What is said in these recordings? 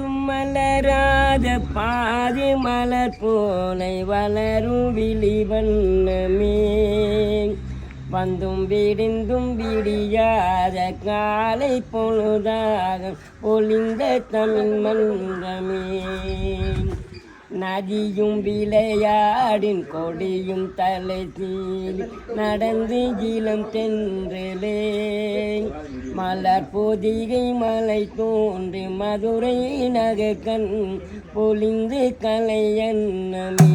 மலராத பாதி மலர் போனை வளரும் விழி வண்ணமே வந்தும் விடிந்தும் விடியாத காலை பொழுதாக பொழிந்த தமிழ் மன்றமே நதியும் விளையாடின் கொடியும் தலை சீலி நடந்து இளம் தென்றலே மலர் பொதிகை மலை தோன்றி மதுரை நகர்கண் பொழிந்து கலை எண்ணமே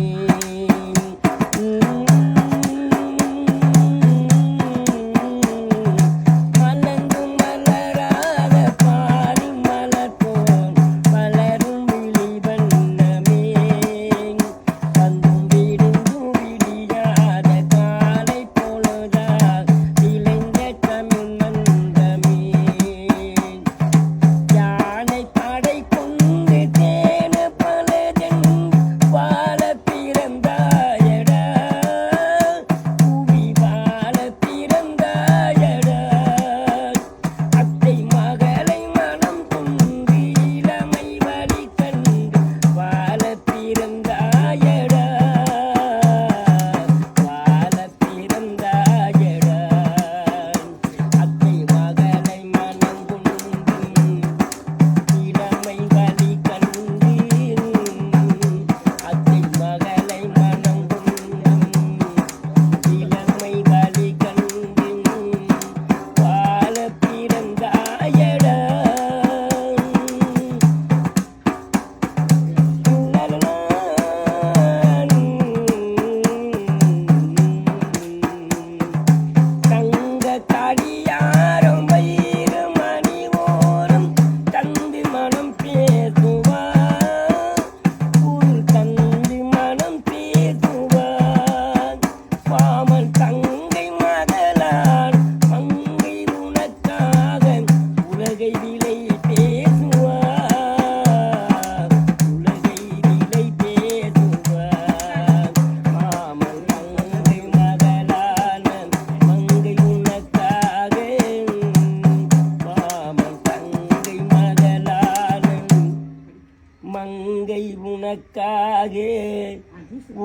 மங்கை உனக்காக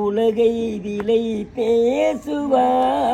உலகை விலை பேசுவார்.